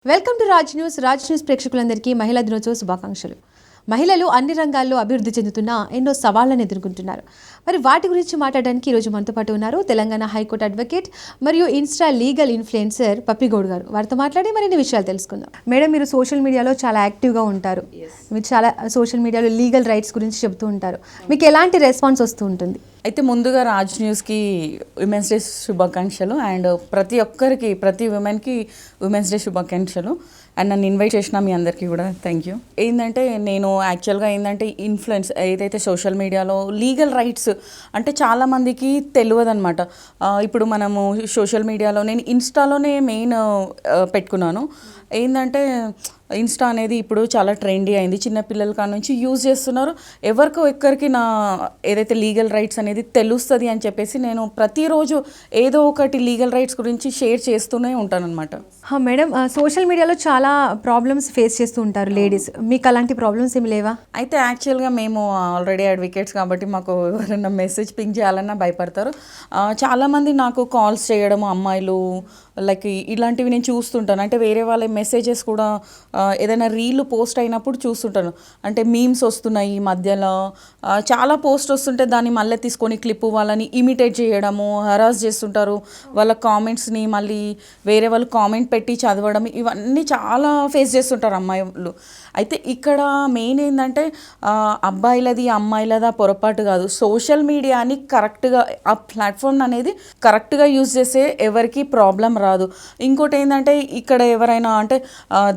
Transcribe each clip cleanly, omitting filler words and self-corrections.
Welcome to Raj news ప్రేక్షకులందరికీ మహిళా దినోత్సవ శుభాకాంక్షలు. మహిళలు అన్ని రంగాల్లో అభివృద్ధి చెందుతున్న ఎన్నో సవాళ్లను ఎదుర్కొంటున్నారు. మరి వాటి గురించి మాట్లాడడానికి ఈరోజు మనతో పాటు ఉన్నారు తెలంగాణ హైకోర్టు అడ్వకేట్ మరియు ఇన్స్టా లీగల్ ఇన్ఫ్లుయెన్సర్ పప్పిగౌడ్ గారు. వారితో మాట్లాడి మరిన్ని విషయాలు తెలుసుకుందాం. మేడం, మీరు సోషల్ మీడియాలో చాలా యాక్టివ్గా ఉంటారు. మీరు చాలా సోషల్ మీడియాలో లీగల్ రైట్స్ గురించి చెబుతూ ఉంటారు. మీకు ఎలాంటి రెస్పాన్స్ వస్తూ ఉంటుంది? అయితే ముందుగా రాజ్ న్యూస్కి ఉమెన్స్ డే శుభాకాంక్షలు. అండ్ ప్రతి ఒక్కరికి, ప్రతి ఉమెన్కి ఉమెన్స్ డే శుభాకాంక్షలు. అండ్ నన్ను ఇన్వైట్ చేసిన మీ అందరికీ కూడా థ్యాంక్ యూ. ఏంటంటే నేను యాక్చువల్గా ఇన్ఫ్లుయెన్స్ ఏదైతే సోషల్ మీడియాలో లీగల్ రైట్స్ అంటే చాలామందికి తెలియదు అనమాట. ఇప్పుడు మనము సోషల్ మీడియాలో నేను ఇన్స్టాలోనే మెయిన్ పెట్టుకున్నాను. ఏంటంటే ఇన్స్టా అనేది ఇప్పుడు చాలా ట్రెండీ అయింది. చిన్నపిల్లల కాడ నుంచి యూజ్ చేస్తున్నారు. ఎవరికో ఎక్కడికి నా ఏదైతే లీగల్ రైట్స్ అనేది తెలుస్తుంది అని చెప్పేసి నేను ప్రతిరోజు ఏదో ఒకటి లీగల్ రైట్స్ గురించి షేర్ చేస్తూనే ఉంటాను అనమాట. మేడం, సోషల్ మీడియాలో చాలా ప్రాబ్లమ్స్ ఫేస్ చేస్తూ ఉంటారు లేడీస్. మీకు అలాంటి ప్రాబ్లమ్స్ ఏమి లేవా? అయితే యాక్చువల్గా మేము ఆల్రెడీ అడ్వకేట్స్ కాబట్టి మాకు ఎవరైనా మెసేజ్ పింక్ చేయాలన్నా భయపడతారు. చాలామంది నాకు కాల్స్ చేయడము, అమ్మాయిలు లైక్ ఇలాంటివి నేను చూస్తుంటాను. అంటే వేరే వాళ్ళ మెసేజెస్ కూడా ఏదైనా రీల్ పోస్ట్ అయినప్పుడు చూస్తుంటాను. అంటే మీమ్స్ వస్తున్నాయి ఈ మధ్యలో, చాలా పోస్ట్ వస్తుంటే దాన్ని మళ్ళీ తీసుకొని క్లిప్ వాళ్ళని ఇమిటేట్ చేయడము, హరాస్ చేస్తుంటారు. వాళ్ళ కామెంట్స్ని మళ్ళీ వేరే వాళ్ళు కామెంట్ పెట్టి చదవడం, ఇవన్నీ చాలా ఫేస్ చేస్తుంటారు అమ్మాయిలు. అయితే ఇక్కడ మెయిన్ ఏంటంటే అబ్బాయిలది అమ్మాయిలదా పొరపాటు కాదు. సోషల్ మీడియాని కరెక్ట్గా ఆ ప్లాట్ఫామ్ అనేది కరెక్ట్గా యూజ్ చేస్తే ఎవరికి ప్రాబ్లం రాదు. ఇంకోటి ఏంటంటే ఇక్కడ ఎవరైనా అంటే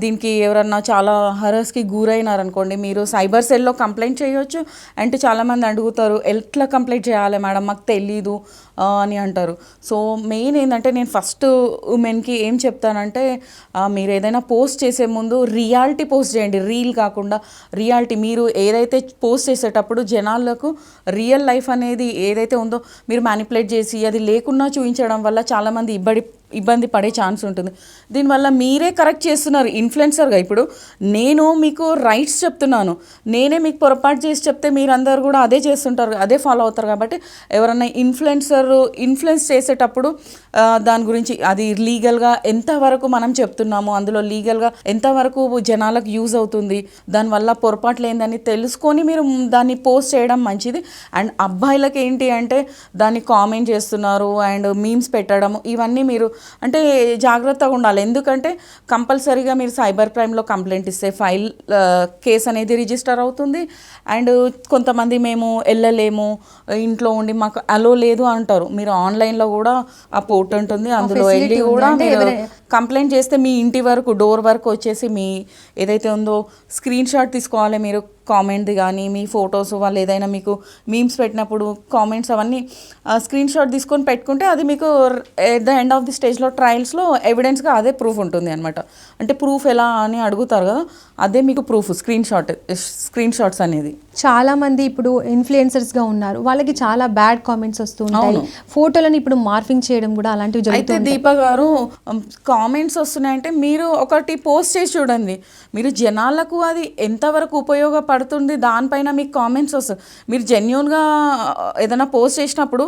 దీనికి ఎవరన్నా చాలా హరాస్కి గురైనారనుకోండి, మీరు సైబర్ సెల్లో కంప్లైంట్ చేయొచ్చు. అంటే చాలామంది అడుగుతారు, ఎట్లా కంప్లైంట్ చేయాలి మేడం, మాకు తెలీదు అని అంటారు. సో మెయిన్ ఏంటంటే నేను ఫస్ట్ ఉమెన్కి ఏం చెప్తానంటే, మీరు ఏదైనా పోస్ట్ చేసే ముందు రియాలిటీ పోస్ట్ చేయండి. రీల్ కాకుండా రియాలిటీ. మీరు ఏదైతే పోస్ట్ చేసేటప్పుడు జనాలకు రియల్ లైఫ్ అనేది ఏదైతే ఉందో మీరు మ్యానిపులేట్ చేసి అది లేకున్నా చూపించడం వల్ల చాలామంది ఇబ్బంది పడే ఛాన్స్ ఉంటుంది. దీనివల్ల మీరే కరెక్ట్ చేస్తున్నారు ఇన్ఫ్లుయెన్సర్గా. ఇప్పుడు నేను మీకు రైట్స్ చెప్తున్నాను, నేనే మీకు పొరపాటు చేసి చెప్తే మీరందరూ కూడా అదే చేస్తుంటారు, అదే ఫాలో అవుతారు. కాబట్టి ఎవరన్నా ఇన్ఫ్లుయెన్స్ చేసేటప్పుడు దాని గురించి అది లీగల్గా ఎంతవరకు మనం చెప్తున్నాము, అందులో లీగల్గా ఎంతవరకు జనాలకు యూజ్ అవుతుంది, దానివల్ల పొరపాటు లేదని తెలుసుకొని మీరు దాన్ని పోస్ట్ చేయడం మంచిది. అండ్ అబ్బాయిలకి ఏంటి అంటే దాన్ని కామెంట్ చేస్తున్నారు అండ్ మీమ్స్ పెట్టడం, ఇవన్నీ మీరు అంటే జాగ్రత్తగా ఉండాలి. ఎందుకంటే కంపల్సరీగా మీరు సైబర్ క్రైమ్లో కంప్లైంట్ ఇస్తే కేసు అనేది రిజిస్టర్ అవుతుంది. అండ్ కొంతమంది మేము వెళ్ళలేము, ఇంట్లో ఉండి మాకు అలో లేదు అంటారు. మీరు ఆన్లైన్లో కూడా ఆ పోర్ట్ ఉంటుంది, అందులో వెళ్ళి కూడా మీరు కంప్లైంట్ చేస్తే మీ ఇంటి వరకు డోర్ వరకు వచ్చేసి మీ ఏదైతే ఉందో స్క్రీన్ షాట్ తీసుకోవాలి. మీరు కామెంట్ది కానీ మీ ఫొటోస్, వాళ్ళు ఏదైనా మీకు మీమ్స్ పెట్టినప్పుడు కామెంట్స్ అవన్నీ స్క్రీన్ షాట్ తీసుకొని పెట్టుకుంటే అది మీకు at the end of the స్టేజ్లో ట్రయల్స్లో ఎవిడెన్స్గా అదే ప్రూఫ్ ఉంటుంది అనమాట. అంటే ప్రూఫ్ ఎలా అని అడుగుతారు కదా, అదే మీకు ప్రూఫ్ స్క్రీన్ షాట్స్ అనేది. చాలామంది ఇప్పుడు ఇన్ఫ్లుయెన్సర్స్గా ఉన్నారు, వాళ్ళకి చాలా బ్యాడ్ కామెంట్స్ వస్తూ ఉంటాయి. ఫోటోలను ఇప్పుడు మార్ఫింగ్ చేయడం కూడా అలాంటివి జరుగుతాయి. అయితే దీప గారు, కామెంట్స్ వస్తున్నాయంటే మీరు ఒకటి పోస్ట్ చేసి చూడండి, మీరు జనాలకు అది ఎంతవరకు ఉపయోగపడుతుంది దానిపైన మీకు కామెంట్స్ వస్తాయి. మీరు జెన్యూన్గా ఏదైనా పోస్ట్ చేసినప్పుడు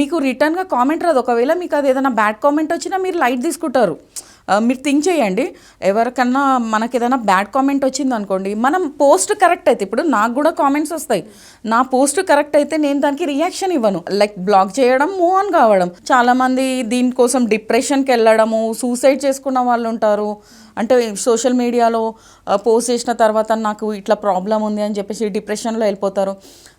మీకు రిటర్న్గా కామెంట్ రాదు. ఒకవేళ మీకు అది ఏదైనా బ్యాడ్ కామెంట్ వచ్చినా మీరు లైట్ తీసుకుంటారు. మీరు థింక్ చేయండి, ఎవరికన్నా మనకి ఏదైనా బ్యాడ్ కామెంట్ వచ్చింది అనుకోండి, మనం పోస్ట్ కరెక్ట్ అయితే, ఇప్పుడు నాకు కూడా కామెంట్స్ వస్తాయి, నా పోస్ట్ కరెక్ట్ అయితే నేను దానికి రియాక్షన్ ఇవ్వను, లైక్ బ్లాక్ చేయడం, మూవ్ ఆన్ కావడం. చాలామంది దీనికోసం డిప్రెషన్కి వెళ్ళడము, సూసైడ్ చేసుకున్న వాళ్ళు ఉంటారు. అంటే సోషల్ మీడియాలో పోస్ట్ చేసిన తర్వాత నాకు ఇట్లా ప్రాబ్లం ఉంది అని చెప్పేసి డిప్రెషన్లో వెళ్ళిపోతారు.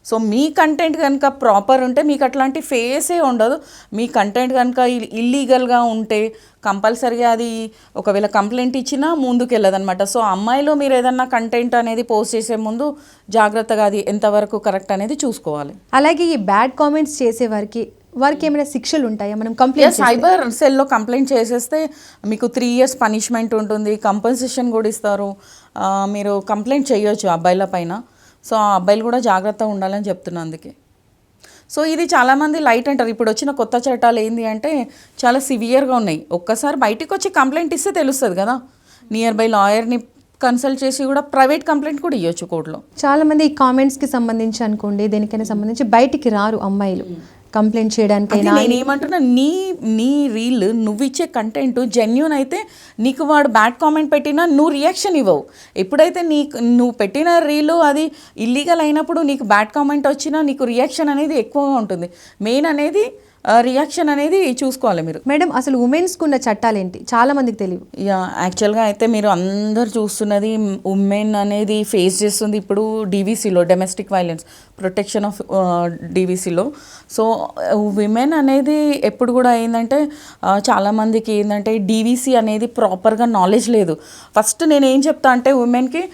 సో మీ కంటెంట్ కనుక ప్రాపర్ ఉంటే మీకు అట్లాంటి ఫేసే ఉండదు. మీ కంటెంట్ కనుక ఇల్లీగల్గా ఉంటే కంపల్సరీగా అది ఒకవేళ కంప్లైంట్ ఇచ్చినా ముందుకు వెళ్ళదనమాట. సో అమ్మాయిలో మీరు ఏదన్నా కంటెంట్ అనేది పోస్ట్ చేసే ముందు జాగ్రత్తగా అది ఎంతవరకు కరెక్ట్ అనేది చూసుకోవాలి. అలాగే ఈ బ్యాడ్ కామెంట్స్ చేసే వారికి ఏమైనా శిక్షలు ఉంటాయా? మనం కంప్లైంట్ సైబర్ సెల్లో కంప్లైంట్ చేసేస్తే మీకు 3 years పనిష్మెంట్ ఉంటుంది, కంపెన్సేషన్ కూడా ఇస్తారు. మీరు కంప్లైంట్ చేయొచ్చు అబ్బాయిల పైన. సో ఆ అబ్బాయిలు కూడా జాగ్రత్తగా ఉండాలని చెప్తున్నాను అందుకే. సో ఇది చాలామంది లైట్ అంటారు. ఇప్పుడు వచ్చిన కొత్త చట్టాలు ఏంటి అంటే చాలా సివియర్గా ఉన్నాయి. ఒక్కసారి బయటికి వచ్చి కంప్లైంట్ ఇస్తే తెలుస్తుంది కదా, నియర్ బై లాయర్ని కన్సల్ట్ చేసి కూడా ప్రైవేట్ కంప్లైంట్ కూడా ఇవ్వచ్చు కోర్టులో. చాలామంది ఈ కామెంట్స్కి సంబంధించి అనుకోండి, దేనికైనా సంబంధించి బయటికి రారు అమ్మాయిలు. కంప్లైంట్ చేయడానికైనా? నేనేమంటున్నా, నీ నీ రీల్ నువ్వు ఇచ్చే కంటెంట్ జెన్యూన్ అయితే నీకు వాడు బ్యాడ్ కామెంట్ పెట్టినా నువ్వు రియాక్షన్ ఇవ్వవు. ఎప్పుడైతే నువ్వు పెట్టిన రీలు అది ఇల్లీగల్ అయినప్పుడు నీకు బ్యాడ్ కామెంట్ వచ్చినా నీకు రియాక్షన్ అనేది ఎక్కువగా ఉంటుంది. మెయిన్ అనేది రియాక్షన్ అనేది చూసుకోవాలి మీరు. మేడం, అసలు ఉమెన్స్కి ఉన్న చట్టాలు ఏంటి? చాలా మందికి తెలియదు. యాక్చువల్గా అయితే మీరు అందరు చూస్తున్నది ఉమెన్ అనేది ఫేస్ చేస్తుంది ఇప్పుడు డీవీసీలో, డొమెస్టిక్ వైలెన్స్ ప్రొటెక్షన్ ఆఫ్ డీవీసీలో. సో విమెన్ అనేది ఎప్పుడు కూడా ఏంటంటే చాలామందికి ఏంటంటే డీవీసీ అనేది ప్రాపర్గా నాలెడ్జ్ లేదు. ఫస్ట్ నేను ఏం చెప్తా అంటే ఉమెన్కి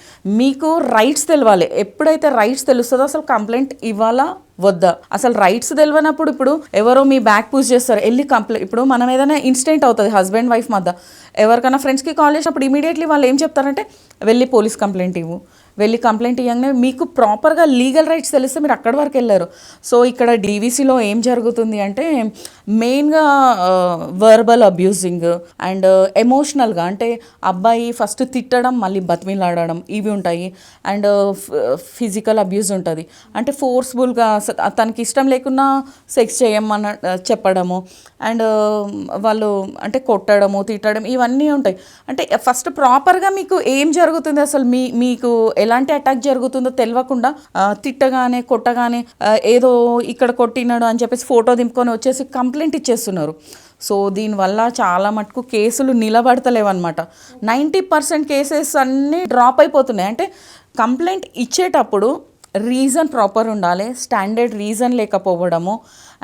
మీకు రైట్స్ తెలవాలి. ఎప్పుడైతే రైట్స్ తెలుస్తుందో అసలు కంప్లైంట్ ఇవ్వాలా వద్దా, అసలు రైట్స్ తెలియనప్పుడు ఇప్పుడు ఎవరో మీ బ్యాక్ పుష్ చేస్తారు, వెళ్ళి కంప్లైంట్. ఇప్పుడు మనం ఏదైనా ఇన్సిడెంట్ అవుతుంది హస్బెండ్ వైఫ్ మధ్య, ఎవరికైనా ఫ్రెండ్స్కి కాల్ చేసినప్పుడు ఇమీడియట్లీ వాళ్ళు ఏం చెప్తారంటే వెళ్ళి పోలీస్ కంప్లైంట్ ఇవ్వు, వెళ్ళి కంప్లైంట్ ఇవ్వగానే మీకు ప్రాపర్గా లీగల్ రైట్స్ తెలిస్తే మీరు అక్కడి వరకు వెళ్ళారు. సో ఇక్కడ డీవీసీలో ఏం జరుగుతుంది అంటే మెయిన్గా వర్బల్ అబ్యూజింగ్ అండ్ ఎమోషనల్గా, అంటే అబ్బాయి ఫస్ట్ తిట్టడం మళ్ళీ బతిమిలాడడం ఇవి ఉంటాయి. అండ్ ఫిజికల్ అబ్యూజ్ ఉంటుంది, అంటే ఫోర్స్ఫుల్గా తనకి ఇష్టం లేకున్నా సెక్స్ చేయమని చెప్పడము అండ్ వాళ్ళు అంటే కొట్టడము తిట్టడం ఇవన్నీ ఉంటాయి. అంటే ఫస్ట్ ప్రాపర్గా మీకు ఏం జరుగుతుంది అసలు మీకు ఎలాంటి అటాక్ జరుగుతుందో తెలియకుండా తిట్టగానే కొట్టగానే ఏదో ఇక్కడ కొట్టినాడు అని చెప్పేసి ఫోటో దింపుకొని వచ్చేసి కంప్లైంట్ ఇచ్చేస్తున్నారు. సో దీనివల్ల చాలా మటుకు కేసులు నిలబడతలేవన్నమాట. 90% కేసెస్ అన్నీ డ్రాప్ అయిపోతున్నాయి. అంటే కంప్లైంట్ ఇచ్చేటప్పుడు రీజన్ ప్రాపర్ ఉండాలి, స్టాండర్డ్ రీజన్ లేకపోవడము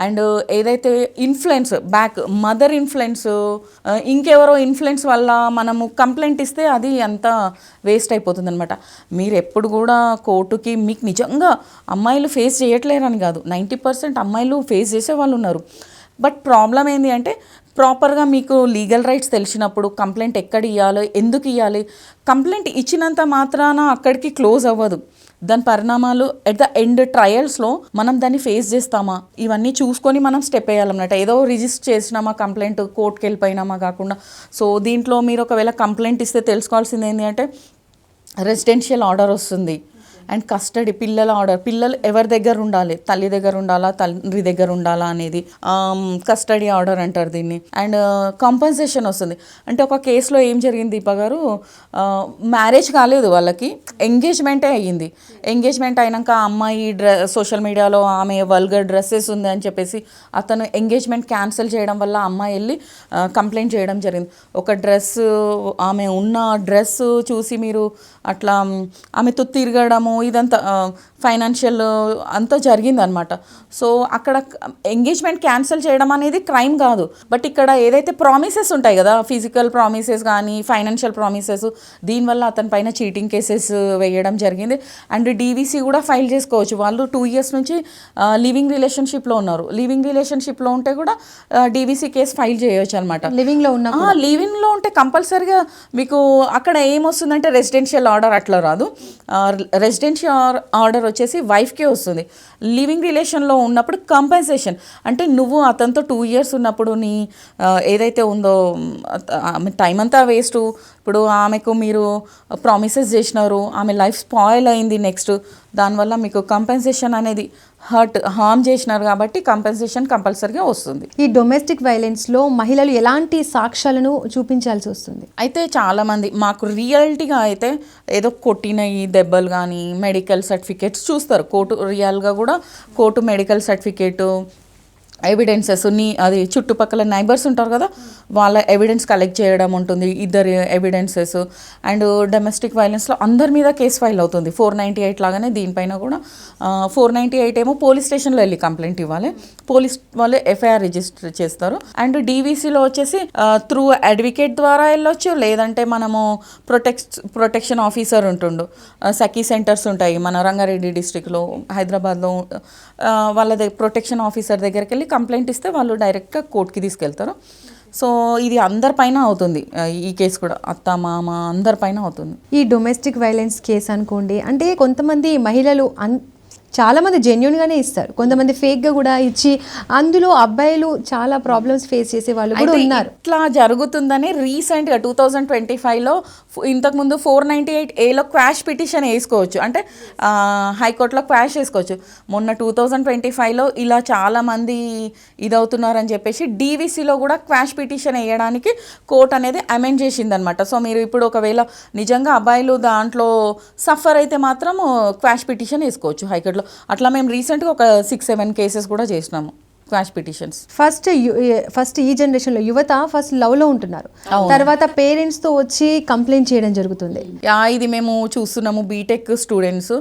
అండ్ ఏదైతే ఇన్ఫ్లుయెన్స్ బ్యాక్ మదర్ ఇన్ఫ్లుయెన్స్ ఇంకెవరో ఇన్ఫ్లుయెన్స్ వల్ల మనము కంప్లైంట్ ఇస్తే అది అంతా వేస్ట్ అయిపోతుంది అనమాట. మీరు ఎప్పుడు కూడా కోర్టుకి మీకు నిజంగా అమ్మాయిలు ఫేస్ చేయట్లేరని కాదు, 90% అమ్మాయిలు ఫేస్ చేసే వాళ్ళు ఉన్నారు. బట్ ప్రాబ్లం ఏంటి అంటే ప్రాపర్గా మీకు లీగల్ రైట్స్ తెలిసినప్పుడు కంప్లైంట్ ఎక్కడ ఇవ్వాలి, ఎందుకు ఇవ్వాలి, కంప్లైంట్ ఇచ్చినంత మాత్రాన అక్కడికి క్లోజ్ అవ్వదు. దాని పరిణామాలు ఎట్ ద ఎండ్ ట్రయల్స్లో మనం దాన్ని ఫేస్ చేస్తామా ఇవన్నీ చూసుకొని మనం స్టెప్ వేయాలన్నమాట. ఏదో రిజిస్టర్ చేసినామా కంప్లైంట్ కోర్టుకి వెళ్ళిపోయినామా కాకుండా. సో దీంట్లో మీరు ఒకవేళ కంప్లైంట్ ఇస్తే తెలుసుకోవాల్సింది ఏంటి అంటే రెసిడెన్షియల్ ఆర్డర్ వస్తుంది అండ్ కస్టడీ పిల్లల ఆర్డర్, పిల్లలు ఎవరి దగ్గర ఉండాలి, తల్లి దగ్గర ఉండాలా తండ్రి దగ్గర ఉండాలా అనేది కస్టడీ ఆర్డర్ అంటారు దీన్ని. అండ్ కాంపన్సేషన్ వస్తుంది. అంటే ఒక కేసులో ఏం జరిగింది దీప గారు, మ్యారేజ్ కాలేదు వాళ్ళకి, ఎంగేజ్మెంటే అయ్యింది. ఎంగేజ్మెంట్ అయినాక ఆ అమ్మాయి సోషల్ మీడియాలో ఆమె వల్గర్ డ్రెస్సెస్ ఉంది అని చెప్పేసి అతను ఎంగేజ్మెంట్ క్యాన్సిల్ చేయడం వల్ల అమ్మాయి వెళ్ళి కంప్లైంట్ చేయడం జరిగింది. ఒక డ్రెస్ ఆమె ఉన్న డ్రెస్ చూసి మీరు అట్లా ఆమెతో తిరగడము ఇదంతా ఫైనాన్షియల్ అంతా జరిగిందనమాట. సో అక్కడ ఎంగేజ్మెంట్ క్యాన్సిల్ చేయడం అనేది క్రైమ్ కాదు. బట్ ఇక్కడ ఏదైతే ప్రామిసెస్ ఉంటాయి కదా, ఫిజికల్ ప్రామిసెస్ కానీ ఫైనాన్షియల్ ప్రామిసెస్, దీనివల్ల అతని పైన చీటింగ్ కేసెస్ వేయడం జరిగింది. అండ్ డీవీసీ కూడా ఫైల్ చేసుకోవచ్చు. వాళ్ళు 2 years నుంచి లివింగ్ రిలేషన్షిప్లో ఉన్నారు. లివింగ్ రిలేషన్షిప్లో ఉంటే కూడా డీవీసీ కేసు ఫైల్ చేయవచ్చు అనమాట. లివింగ్లో ఉంటే కంపల్సరీగా మీకు అక్కడ ఏమొస్తుందంటే రెసిడెన్షియల్ ఆర్డర్ అట్లా రాదు. రెసిడెన్షియల్ ఆర్డర్ వచ్చేసి వైఫ్కే వస్తుంది. లివింగ్ రిలేషన్లో ఉన్నప్పుడు కంపెన్సేషన్, అంటే నువ్వు అతనితో 2 years ఉన్నప్పుడు నీ ఏదైతే ఉందో ఆమె టైం అంతా వేస్ట్. ఇప్పుడు ఆమెకు మీరు ప్రామిసెస్ చేసినారు, ఆమె లైఫ్ స్పాయిల్ అయింది, నెక్స్ట్ దానివల్ల మీకు కంపెన్సేషన్ అనేది హార్మ్ చేసినారు కాబట్టి కంపెన్సేషన్ కంపల్సరీగా వస్తుంది. ఈ డొమెస్టిక్ వైలెన్స్లో మహిళలు ఎలాంటి సాక్ష్యాలను చూపించాల్సి వస్తుంది? అయితే చాలామంది మాకు రియాలిటీగా అయితే ఏదో కొట్టిన ఈ దెబ్బలు కానీ మెడికల్ సర్టిఫికేట్స్ చూస్తారు. కోర్టు రియల్గా కూడా కోర్టు మెడికల్ సర్టిఫికేటు ఎవిడెన్సెస్ అది చుట్టుపక్కల నైబర్స్ ఉంటారు కదా, వాళ్ళ ఎవిడెన్స్ కలెక్ట్ చేయడం ఉంటుంది, ఇద్దరు ఎవిడెన్సెస్. అండ్ డొమెస్టిక్ వైలెన్స్లో అందరి మీద కేసు ఫైల్ అవుతుంది 498 లాగానే దీనిపైన కూడా 498 ఏమో పోలీస్ స్టేషన్లో వెళ్ళి కంప్లైంట్ ఇవ్వాలి, పోలీస్ వాళ్ళు ఎఫ్ఐఆర్ రిజిస్టర్ చేస్తారు. అండ్ డీవీసీలో వచ్చేసి త్రూ అడ్వకేట్ ద్వారా వెళ్ళొచ్చు, లేదంటే మనము ప్రొటెక్షన్ ఆఫీసర్ ఉంటుండు, సఖీ సెంటర్స్ ఉంటాయి మన రంగారెడ్డి డిస్ట్రిక్ట్లో హైదరాబాద్లో, వాళ్ళ ప్రొటెక్షన్ ఆఫీసర్ దగ్గరికి వెళ్ళి కంప్లైంట్ ఇస్తే వాళ్ళు డైరెక్ట్గా కోర్టుకి తీసుకెళ్తారు. సో ఇది అందరిపైన అవుతుంది. ఈ కేసు కూడా అత్త మామ అందరిపైన అవుతుంది. ఈ డొమెస్టిక్ వైలెన్స్ కేసు అనుకోండి, అంటే కొంతమంది మహిళలు చాలా మంది జెన్యున్ గానే ఇస్తారు, కొంతమంది ఫేక్ గా కూడా ఇచ్చి అందులో అబ్బాయిలు చాలా ప్రాబ్లమ్స్ ఫేస్ చేసే వాళ్ళు కూడా అయితే ఉన్నారు. ఇట్లా జరుగుతుందని రీసెంట్గా 2025లో ఇంతకుముందు 498A క్వాష్ పిటిషన్ వేసుకోవచ్చు, అంటే హైకోర్టులో క్వాష్ వేసుకోవచ్చు. మొన్న 2025లో ఇలా చాలామంది ఇదవుతున్నారని చెప్పేసి డీవీసీలో కూడా క్వాష్ పిటిషన్ వేయడానికి కోర్ట్ అనేది అమెండ్ చేసిందనమాట. సో మీరు ఇప్పుడు ఒకవేళ నిజంగా అబ్బాయిలు దాంట్లో సఫర్ అయితే మాత్రం క్వాష్ పిటిషన్ వేసుకోవచ్చు హైకోర్టులో. అట్లా మేము రీసెంట్గా ఒక 6-7 కేసెస్ కూడా చేసినాము క్వాష్ పిటిషన్స్. ఫస్ట్ ఈ జనరేషన్ లో యువత ఫస్ట్ లవ్ లో ఉంటున్నారు, తర్వాత పేరెంట్స్ తో వచ్చి కంప్లైంట్ చేయడం జరుగుతుంది. ఇది మేము చూస్తున్నాము. బీటెక్ స్టూడెంట్స్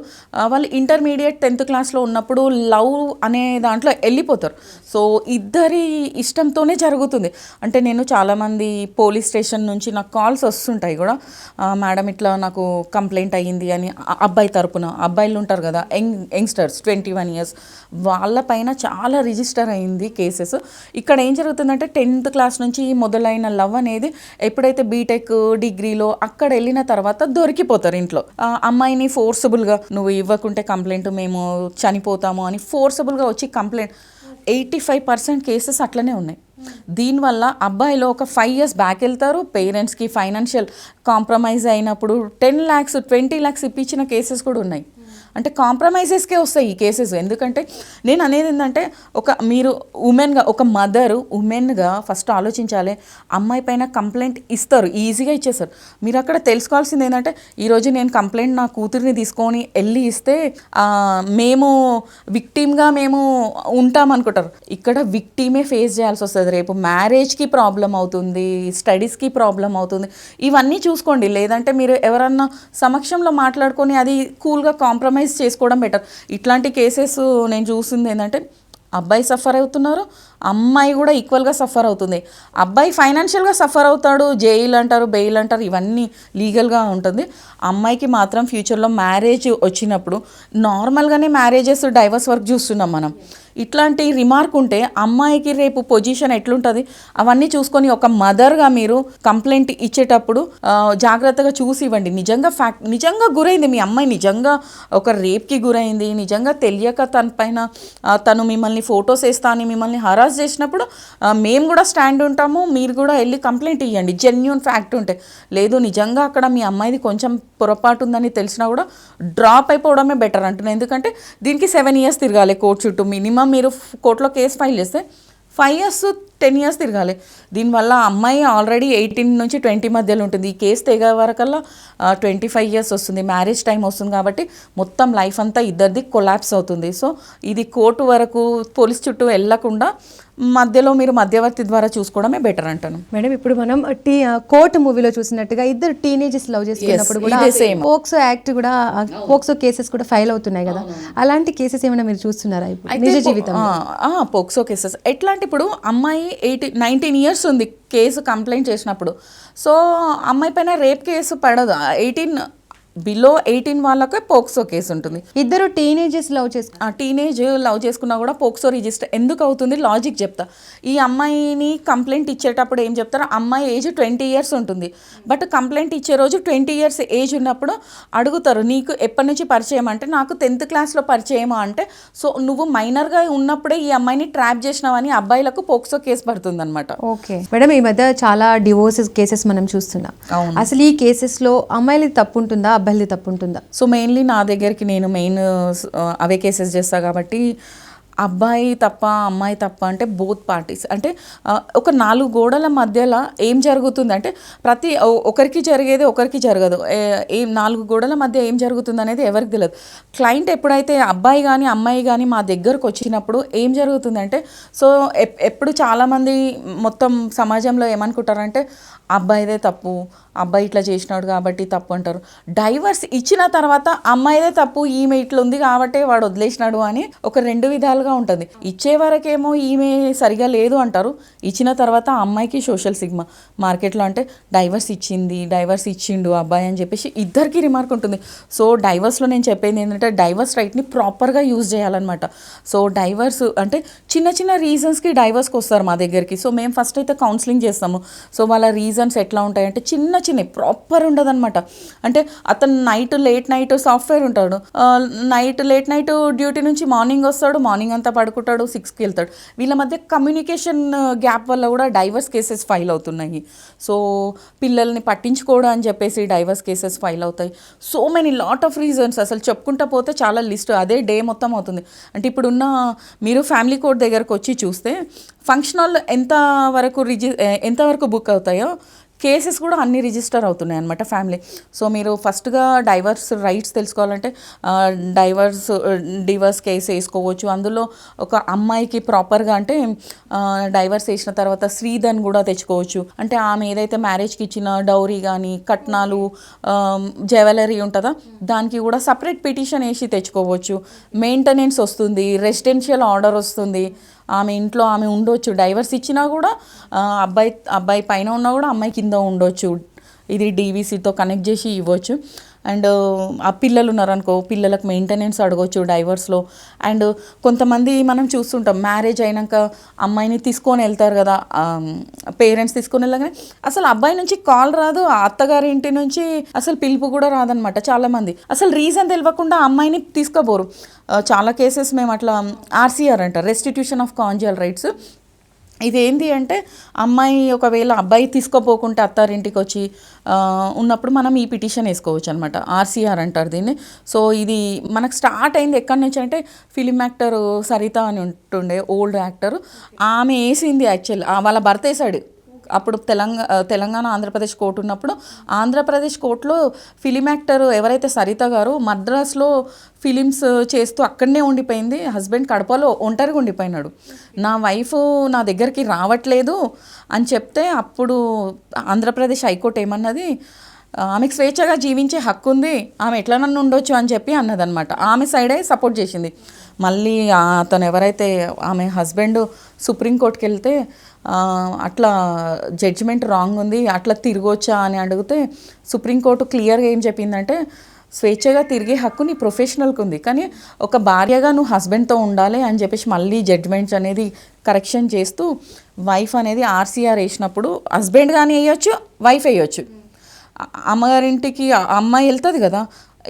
వాళ్ళు ఇంటర్మీడియట్ 10th క్లాస్లో ఉన్నప్పుడు లవ్ అనే దాంట్లో వెళ్ళిపోతారు. సో ఇద్దరి ఇష్టంతోనే జరుగుతుంది. అంటే నేను చాలామంది పోలీస్ స్టేషన్ నుంచి నాకు కాల్స్ వస్తుంటాయి కూడా, మేడం ఇట్లా నాకు కంప్లైంట్ అయ్యింది అని. అబ్బాయి తరపున అబ్బాయిలు ఉంటారు కదా, యంగ్స్టర్స్ 21 years, వాళ్ళపైన చాలా రిజిస్టర్ అయింది కేసెస్. ఇక్కడ ఏం జరుగుతుందంటే 10th క్లాస్ నుంచి మొదలైన లవ్ అనేది ఎప్పుడైతే బీటెక్ డిగ్రీలో అక్కడ వెళ్ళిన తర్వాత దొరికిపోతారు ఇంట్లో. అమ్మాయిని ఫోర్సబుల్గా నువ్వు ఇవ్వకుంటే కంప్లైంట్ మేము చనిపోతాము అని ఫోర్సబుల్గా వచ్చి కంప్లైంట్ 85% కేసెస్ అట్లనే ఉన్నాయి. దీనివల్ల అబ్బాయిలో ఒక 5 years బ్యాక్ వెళ్తారు. పేరెంట్స్కి ఫైనాన్షియల్ కాంప్రమైజ్ అయినప్పుడు 10 lakhs 20 lakhs ఇప్పించిన కేసెస్ కూడా ఉన్నాయి. అంటే కాంప్రమైజెస్కే వస్తాయి ఈ కేసెస్. ఎందుకంటే నేను అనేది ఏంటంటే మీరు ఉమెన్గా, ఒక ఉమెన్గా ఫస్ట్ ఆలోచించాలి. అమ్మాయి పైన కంప్లైంట్ ఇస్తారు, ఈజీగా ఇచ్చేస్తారు. మీరు అక్కడ తెలుసుకోవాల్సింది ఏంటంటే ఈరోజు నేను కంప్లైంట్ నా కూతురిని తీసుకొని వెళ్ళి ఇస్తే మేము విక్టిమ్గా మేము ఉంటాం అనుకుంటారు. ఇక్కడ విక్టిమే ఫేస్ చేయాల్సి వస్తుంది. రేపు మ్యారేజ్కి ప్రాబ్లం అవుతుంది, స్టడీస్కి ప్రాబ్లం అవుతుంది. ఇవన్నీ చూసుకోండి. లేదంటే మీరు ఎవరన్నా సమక్షంలో మాట్లాడుకొని అది కూల్గా కాంప్రమైజ్ చేసుకోవడం బెటర్. ఇట్లాంటి కేసెస్ నేను చూసింది ఏంటంటే అబ్బాయి సఫర్ అవుతున్నారు, అమ్మాయి కూడా ఈక్వల్గా సఫర్ అవుతుంది. అబ్బాయి ఫైనాన్షియల్గా సఫర్ అవుతాడు, జైలు అంటారు, బెయిల్ అంటారు, ఇవన్నీ లీగల్గా ఉంటుంది. అమ్మాయికి మాత్రం ఫ్యూచర్లో మ్యారేజ్ వచ్చినప్పుడు నార్మల్గానే మ్యారేజెస్ డైవర్స్ వర్క్ చూస్తున్నాం మనం. ఇట్లాంటి రిమార్క్ ఉంటే అమ్మాయికి రేపు పొజిషన్ ఎట్లుంటుంది అవన్నీ చూసుకొని ఒక మదర్గా మీరు కంప్లైంట్ ఇచ్చేటప్పుడు జాగ్రత్తగా చూసి ఇవ్వండి. నిజంగా గురైంది మీ అమ్మాయి, నిజంగా ఒక రేప్కి గురైంది, నిజంగా తెలియక తను మిమ్మల్ని ఫొటోస్ వేస్తా అని మిమ్మల్ని హరాస్ చేసినప్పుడు మేము కూడా స్టాండ్ ఉంటాము. మీరు కూడా వెళ్ళి కంప్లైంట్ ఇవ్వండి జెన్యూన్ ఫ్యాక్ట్ ఉంటే. లేదు నిజంగా అక్కడ మీ అమ్మాయిది కొంచెం పొరపాటు ఉందని తెలిసినా కూడా డ్రాప్ అయిపోవడమే బెటర్ అంటున్నాను. ఎందుకంటే దీనికి 7 years తిరగాలి కోర్టు చుట్టూ. మినిమం మీరు కోర్టులో కేసు ఫైల్ చేస్తే 5 years 10 years తిరగాలి. దీనివల్ల అమ్మాయి ఆల్రెడీ 18 నుంచి 20 మధ్యలో ఉంటుంది. ఈ కేసు తెగే వరకల్లా 25 years వస్తుంది, మ్యారేజ్ టైం వస్తుంది. కాబట్టి మొత్తం లైఫ్ అంతా ఇద్దరిది కొలాప్స్ అవుతుంది. సో ఇది కోర్టు వరకు పోలీస్ చుట్టూ వెళ్ళకుండా మధ్యలో మీరు మధ్యవర్తి ద్వారా చూసుకోవడమే బెటర్ అంటాను. మేడం ఇప్పుడు మనం కోర్టు మూవీలో చూసినట్టుగా ఇద్దరు టీనేజర్స్ లవ్ చేసుకున్నప్పుడు కూడా పోక్సో యాక్ట్ కూడా, పోక్సో కేసెస్ కూడా ఫైల్ అవుతున్నాయి కదా, అలాంటి కేసెస్ ఏమైనా మీరు చూస్తున్నారా ఇప్పుడు నిజ జీవితంలో? పోక్సో కేసెస్ ఎట్లా అంటే ఇప్పుడు అమ్మాయి 19 years ఉంది కేసు కంప్లైంట్ చేసినప్పుడు. సో అమ్మాయి పైన రేప్ కేసు పడదు. బిలో 18 వాళ్ళకే పోక్సో కేసు ఉంటుంది. ఇద్దరు టీనేజ్ లవ్ చేసుకున్నా కూడా పోక్సో రిజిస్టర్ ఎందుకు అవుతుంది లాజిక్ చెప్తా. ఈ అమ్మాయిని కంప్లైంట్ ఇచ్చేటప్పుడు ఏం చెప్తారు, అమ్మాయి ఏజ్ 20 years ఉంటుంది. బట్ కంప్లైంట్ ఇచ్చే రోజు 20 years ఏజ్ ఉన్నప్పుడు అడుగుతారు, నీకు ఎప్పటి నుంచి పరిచయం అంటే నాకు 10th క్లాస్లో పరిచయమా అంటే, సో నువ్వు మైనర్గా ఉన్నప్పుడే ఈ అమ్మాయిని ట్రాప్ చేసినావని అబ్బాయిలకు పోక్సో కేసు పడుతుంది అనమాట. ఓకే మేడం, ఈ మధ్య చాలా డివోర్స్ కేసెస్ మనం చూస్తున్నాం. అసలు ఈ కేసెస్లో అమ్మాయిలది తప్పు ఉంటుందా, అబ్బాయిలది తప్పు ఉంటుందా? సో మెయిన్లీ నా దగ్గరికి నేను అవే కేసెస్ చేస్తా కాబట్టి అబ్బాయి తప్ప అమ్మాయి తప్ప అంటే బోత్ పార్టీస్. అంటే ఒక 4 గోడల మధ్యలో ఏం జరుగుతుంది అంటే ఒకరికి జరిగేది ఒకరికి జరగదు. 4 గోడల మధ్య ఏం జరుగుతుంది అనేది ఎవరికి తెలియదు. క్లయింట్ ఎప్పుడైతే అబ్బాయి కానీ అమ్మాయి కానీ మా దగ్గరకు వచ్చినప్పుడు ఏం జరుగుతుందంటే, సో ఎప్పుడు చాలామంది మొత్తం సమాజంలో ఏమనుకుంటారంటే అబ్బాయిదే తప్పు, అబ్బాయి ఇట్లా చేసినాడు కాబట్టి తప్పు అంటారు. డైవర్స్ ఇచ్చిన తర్వాత అమ్మాయిదే తప్పు, ఈమె ఇట్లా ఉంది కాబట్టి వాడు వదిలేసినాడు అని ఒక 2 విధాలుగా ఉంటుంది. ఇచ్చే వరకేమో ఈమె సరిగా లేదు అంటారు, ఇచ్చిన తర్వాత అమ్మాయికి సోషల్ సిగ్మా మార్కెట్లో. అంటే డైవర్స్ ఇచ్చిండు అబ్బాయి అని చెప్పేసి ఇద్దరికి రిమార్క్ ఉంటుంది. సో డైవర్స్లో నేను చెప్పేది ఏంటంటే డైవర్స్ రైట్ని ప్రాపర్గా యూజ్ చేయాలన్నమాట. సో డైవర్స్ అంటే చిన్న రీజన్స్కి డైవర్స్కి వస్తారు మా దగ్గరికి. సో మేము ఫస్ట్ అయితే కౌన్సిలింగ్ చేస్తాము. సో వాళ్ళ రీజన్స్ ఎట్లా ఉంటాయంటే చిన్న వచ్చినాయి, ప్రాపర్ ఉండదన్నమాట. అంటే అతను లేట్ నైట్ సాఫ్ట్వేర్ ఉంటాడు, లేట్ నైట్ డ్యూటీ నుంచి మార్నింగ్ వస్తాడు, మార్నింగ్ అంతా పడుకుంటాడు, 6కి వెళ్తాడు. వీళ్ళ మధ్య కమ్యూనికేషన్ గ్యాప్ వల్ల కూడా డైవర్స్ కేసెస్ ఫైల్ అవుతున్నాయి. సో పిల్లల్ని పట్టించుకోవడం అని చెప్పేసి డైవర్స్ కేసెస్ ఫైల్ అవుతాయి. So many lot of reasons, అసలు చెప్పుకుంటా పోతే చాలా లిస్ట్ అదే డే మొత్తం అవుతుంది. అంటే ఇప్పుడున్న మీరు ఫ్యామిలీ కోర్ట్ దగ్గరకు వచ్చి చూస్తే ఫంక్షన్ హాల్ ఎంతవరకు బుక్ అవుతాయో కేసెస్ కూడా అన్ని రిజిస్టర్ అవుతున్నాయి అన్నమాట ఫ్యామిలీ. సో మీరు ఫస్ట్గా డైవర్స్ రైట్స్ తెలుసుకోవాలంటే డివర్స్ కేసు వేసుకోవచ్చు. అందులో ఒక అమ్మాయికి ప్రాపర్గా అంటే డైవర్స్ వేసిన తర్వాత శ్రీధన్ కూడా తెచ్చుకోవచ్చు. అంటే ఆమె ఏదైతే మ్యారేజ్కి ఇచ్చిన డౌరీ కానీ కట్నాలు జ్యువెలరీ ఉంటుందా దానికి కూడా సపరేట్ పిటిషన్ వేసి తెచ్చుకోవచ్చు. మెయింటెనెన్స్ వస్తుంది, రెసిడెన్షియల్ ఆర్డర్ వస్తుంది, ఆమె ఇంట్లో ఆమె ఉండొచ్చు. డైవర్స్ ఇచ్చినా కూడా అబ్బాయి పైన ఉన్నా కూడా అమ్మాయి కింద ఉండొచ్చు. ఇది డీవీసీతో కనెక్ట్ చేసి ఇవ్వచ్చు. అండ్ ఆ పిల్లలు ఉన్నారనుకో, పిల్లలకు మెయింటెనెన్స్ అడగవచ్చు డైవర్స్లో. అండ్ కొంతమంది మనం చూస్తుంటాం మ్యారేజ్ అయినాక అమ్మాయిని తీసుకొని వెళ్తారు కదా, పేరెంట్స్ తీసుకొని వెళ్ళగానే అసలు అబ్బాయి నుంచి కాల్ రాదు, ఆ అత్తగారి ఇంటి నుంచి అసలు పిలుపు కూడా రాదనమాట. చాలామంది అసలు రీజన్ తెలియకుండా అమ్మాయిని తీసుకోబోరు. చాలా కేసెస్ మేము అట్లా ఆర్సీఆర్ అంటారు, రెస్టిట్యూషన్ ఆఫ్ కాంజుగల్ రైట్స్. ఇది ఏంటి అంటే అమ్మాయి ఒకవేళ అబ్బాయి తీసుకోపోకుంటే అత్తారింటికి వచ్చి ఉన్నప్పుడు మనం ఈ పిటిషన్ వేసుకోవచ్చు అనమాట. ఆర్సీఆర్ అంటారు దీన్ని. సో ఇది మనకు స్టార్ట్ అయింది ఎక్కడి నుంచి అంటే ఫిలిం యాక్టర్ సరిత అని ఉంటుండే, ఓల్డ్ యాక్టర్, ఆమె వేసింది యాక్చువల్. వాళ్ళ భర్త వేసాడు అప్పుడు తెలంగాణ ఆంధ్రప్రదేశ్ కోర్టు ఉన్నప్పుడు. ఆంధ్రప్రదేశ్ కోర్టులో ఫిలిం యాక్టర్ ఎవరైతే సరిత గారు మద్రాస్లో ఫిలిమ్స్ చేస్తూ అక్కడనే ఉండిపోయింది. హస్బెండ్ కడపలో ఒంటరిగా ఉండిపోయినాడు. నా వైఫ్ నా దగ్గరికి రావట్లేదు అని చెప్తే అప్పుడు ఆంధ్రప్రదేశ్ హైకోర్టు ఏమన్నది, ఆమెకు స్వేచ్ఛగా జీవించే హక్కు ఉంది, ఆమె ఎట్లనన్నా ఉండొచ్చు అని చెప్పి అన్నదనమాట. ఆమె సైడే సపోర్ట్ చేసింది. మళ్ళీ అతను ఎవరైతే ఆమె హస్బెండ్ సుప్రీంకోర్టుకి వెళ్తే అట్లా జడ్జిమెంట్ రాంగ్ ఉంది, అట్లా తిరగొచ్చా అని అడిగితే సుప్రీంకోర్టు క్లియర్గా ఏం చెప్పిందంటే స్వేచ్ఛగా తిరిగే హక్కు నీ ప్రొఫెషనల్కి ఉంది, కానీ ఒక భార్యగా నువ్వు హస్బెండ్తో ఉండాలి అని చెప్పేసి మళ్ళీ జడ్జిమెంట్స్ అనేది కరెక్షన్ చేస్తూ వైఫ్ అనేది ఆర్సీఆర్ వేసినప్పుడు హస్బెండ్ కానీ వేయొచ్చు, వైఫ్ వేయొచ్చు. అమ్మగారింటికి అమ్మాయి వెళ్తుంది కదా,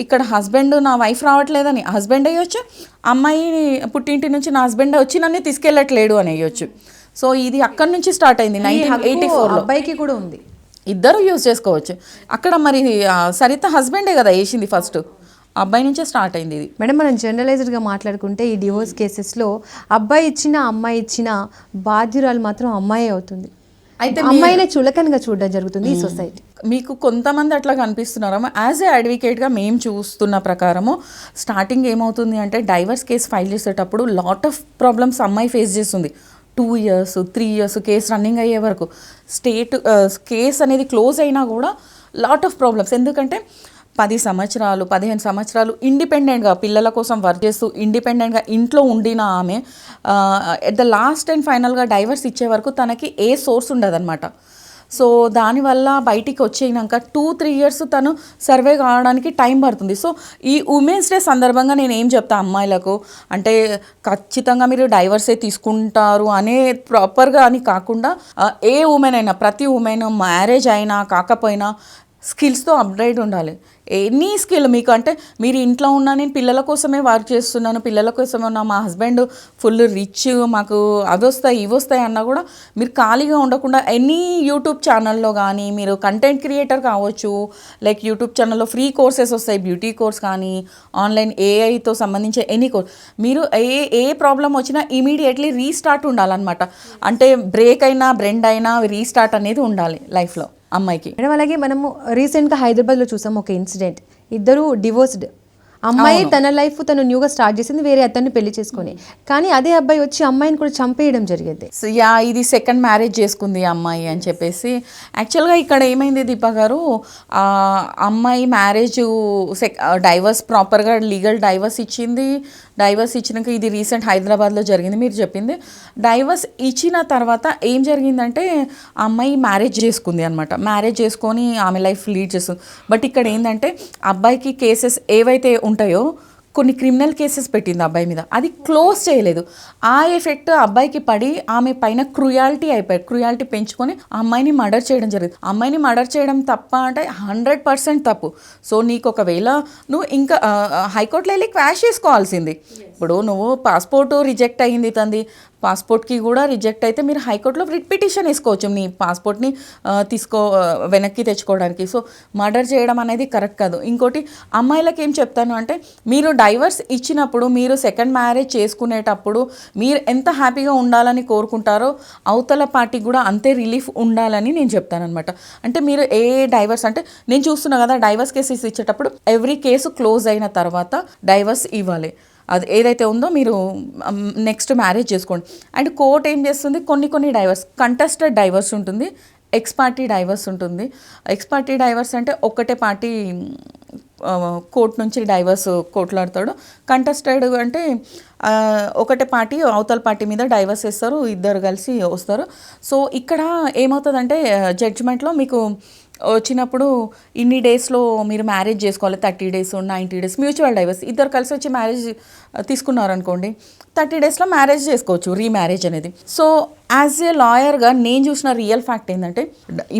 ఇక్కడ హస్బెండ్ నా వైఫ్ రావట్లేదని హస్బెండ్ వేయొచ్చు, అమ్మాయి పుట్టింటి నుంచి నా హస్బెండ్ వచ్చి నన్ను తీసుకెళ్ళట్లేడు అని వేయొచ్చు. సో ఇది అక్కడి నుంచి స్టార్ట్ అయింది 1984లో. అబ్బాయికి కూడా ఉంది, ఇద్దరు యూజ్ చేసుకోవచ్చు. అక్కడ మరి సరిత హస్బెండే కదా వేసింది ఫస్ట్, అబ్బాయి నుంచే స్టార్ట్ అయింది ఇది. మేడం మనం జనరలైజ్డ్గా మాట్లాడుకుంటే ఈ డివోర్స్ కేసెస్లో అబ్బాయి ఇచ్చిన అమ్మాయి ఇచ్చిన బాధ్యురాలు మాత్రం అమ్మాయి అవుతుంది. అయితే అమ్మాయినే చులకనగా చూడడం జరుగుతుంది ఈ సొసైటీ. మీకు కొంతమంది అట్లా కనిపిస్తున్నారమ్మా. యాజ్ ఏ అడ్వకేట్గా మేము చూస్తున్న ప్రకారము స్టార్టింగ్ ఏమవుతుంది అంటే డైవర్స్ కేసు ఫైల్ చేసేటప్పుడు లాట్ ఆఫ్ ప్రాబ్లమ్స్ అమ్మాయి ఫేస్ చేస్తుంది. 2 years 3 years కేసు రన్నింగ్ అయ్యే వరకు కేసు అనేది క్లోజ్ అయినా కూడా లాట్ ఆఫ్ ప్రాబ్లమ్స్. ఎందుకంటే 10 సంవత్సరాలు 15 సంవత్సరాలు ఇండిపెండెంట్గా పిల్లల కోసం వర్క్ చేస్తూ ఇండిపెండెంట్గా ఇంట్లో ఉండిన ఆమె ఎట్ ద లాస్ట్ అండ్ ఫైనల్గా డైవర్స్ ఇచ్చే వరకు తనకి ఏ సోర్స్ ఉండదన్నమాట. సో దానివల్ల బయటికి వచ్చేనాక 2-3 years తను సర్వే కావడానికి టైం పడుతుంది. సో ఈ ఉమెన్స్ డే సందర్భంగా నేను ఏం చెప్తా అమ్మాయిలకు అంటే ఖచ్చితంగా మీరు డైవర్సే తీసుకుంటారు అనే ప్రాపర్గా అని కాకుండా ఏ ఉమెన్ అయినా ప్రతి ఉమెన్ మ్యారేజ్ అయినా కాకపోయినా స్కిల్స్తో అప్డేట్ ఉండాలి. ఎనీ స్కిల్ మీకు అంటే మీరు ఇంట్లో ఉన్నా నేను పిల్లల కోసమే వర్క్ చేస్తున్నాను, పిల్లల కోసమే ఉన్నా, మా హస్బెండ్ ఫుల్ రిచ్, మాకు అవి వస్తాయి ఇవి వస్తాయి అన్నా కూడా మీరు ఖాళీగా ఉండకుండా ఎనీ యూట్యూబ్ ఛానల్లో కానీ మీరు కంటెంట్ క్రియేటర్ కావచ్చు, లైక్ యూట్యూబ్ ఛానల్లో ఫ్రీ కోర్సెస్ వస్తాయి, బ్యూటీ కోర్స్ కానీ ఆన్లైన్ ఏఐతో సంబంధించి ఎనీ కోర్స్. మీరు ఏ ప్రాబ్లం వచ్చినా ఇమీడియట్లీ రీస్టార్ట్ ఉండాలన్నమాట. అంటే బ్రేక్ అయినా బ్రెండ్ అయినా రీస్టార్ట్ అనేది ఉండాలి లైఫ్లో అమ్మాయికి. మేడం అలాగే మనము రీసెంట్గా హైదరాబాద్లో చూసాం ఒక ఇన్సిడెంట్. ఇద్దరు డివోర్స్డ్, అమ్మాయి తన లైఫ్ తను న్యూగా స్టార్ట్ చేసింది వేరే అతన్ని పెళ్లి చేసుకొని, కానీ అదే అబ్బాయి వచ్చి అమ్మాయిని కూడా చంపేయడం జరిగింది. ఇది సెకండ్ మ్యారేజ్ చేసుకుంది అమ్మాయి అని చెప్పేసి. యాక్చువల్గా ఇక్కడ ఏమైంది దీపా గారు, అమ్మాయి మ్యారేజ్ డైవర్స్ ప్రాపర్గా లీగల్ డైవర్స్ ఇచ్చింది. డైవర్స్ ఇచ్చినాక ఇది రీసెంట్ హైదరాబాద్లో జరిగింది మీరు చెప్పింది. డైవర్స్ ఇచ్చిన తర్వాత ఏం జరిగిందంటే ఆ అమ్మాయి మ్యారేజ్ చేసుకుంది అనమాట. మ్యారేజ్ చేసుకొని ఆమె లైఫ్ లీడ్ చేస్తుంది. బట్ ఇక్కడ ఏంటంటే అబ్బాయికి కేసెస్ ఏవైతే ఉంటాయో కొన్ని క్రిమినల్ కేసెస్ పెట్టింది అబ్బాయి మీద, అది క్లోజ్ చేయలేదు. ఆ ఎఫెక్ట్ అబ్బాయికి పడి ఆమె పైన క్రుయాలిటీ పెంచుకొని ఆ అమ్మాయిని మర్డర్ చేయడం జరిగింది. అమ్మాయిని మర్డర్ చేయడం తప్ప అంటే 100% తప్పు. సో నీకు ఒకవేళ నువ్వు ఇంకా హైకోర్టులో వెళ్ళి క్వాష్ చేసుకోవాల్సింది. ఇప్పుడు నువ్వు పాస్పోర్ట్ రిజెక్ట్ అయ్యింది తంది, పాస్పోర్ట్కి కూడా రిజెక్ట్ అయితే మీరు హైకోర్టులో రిట్ పిటిషన్ వేసుకోవచ్చు నీ పాస్పోర్ట్ని వెనక్కి తెచ్చుకోవడానికి. సో మర్డర్ చేయడం అనేది కరెక్ట్ కాదు. ఇంకోటి అమ్మాయిలకి ఏం చెప్తాను అంటే, మీరు డైవర్స్ ఇచ్చినప్పుడు, మీరు సెకండ్ మ్యారేజ్ చేసుకునేటప్పుడు మీరు ఎంత హ్యాపీగా ఉండాలని కోరుకుంటారో అవతల పార్టీకి కూడా అంతే రిలీఫ్ ఉండాలని నేను చెప్తాను అనమాట. అంటే మీరు ఏ డైవర్స్ అంటే నేను చూస్తున్నా కదా, డైవర్స్ కేసెస్ ఇచ్చేటప్పుడు ఎవ్రీ కేసు క్లోజ్ అయిన తర్వాత డైవర్స్ ఇవ్వాలి. అది ఏదైతే ఉందో మీరు నెక్స్ట్ మ్యారేజ్ చేసుకోండి. అండ్ కోర్ట్ ఏం చేస్తుంది, కొన్ని డైవర్స్ కంటెస్టెడ్ డైవర్స్ ఉంటుంది, ఎక్స్ పార్టీ డైవర్స్ ఉంటుంది. ఎక్స్ పార్టీ డైవర్స్ అంటే ఒకటే పార్టీ కోర్టు నుంచి డైవర్స్ కోట్లాడతాడు. కంటెస్టెడ్ అంటే ఒకటే పార్టీ అవతల పార్టీ మీద డైవర్స్ ఇస్తారు, ఇద్దరు కలిసి వస్తారు. సో ఇక్కడ ఏమవుతుందంటే జడ్జిమెంట్లో మీకు వచ్చినప్పుడు ఇన్ని డేస్లో మీరు మ్యారేజ్ చేసుకోవాలి, 30 days 90 days మ్యూచువల్ డైవర్స్, ఇద్దరు కలిసి వచ్చి మ్యారేజ్ తీసుకున్నారు అనుకోండి, 30 daysలో మ్యారేజ్ చేసుకోవచ్చు, రీమ్యారేజ్ అనేది. సో యాజ్ ఏ లాయర్గా నేను చూసిన రియల్ ఫ్యాక్ట్ ఏంటంటే,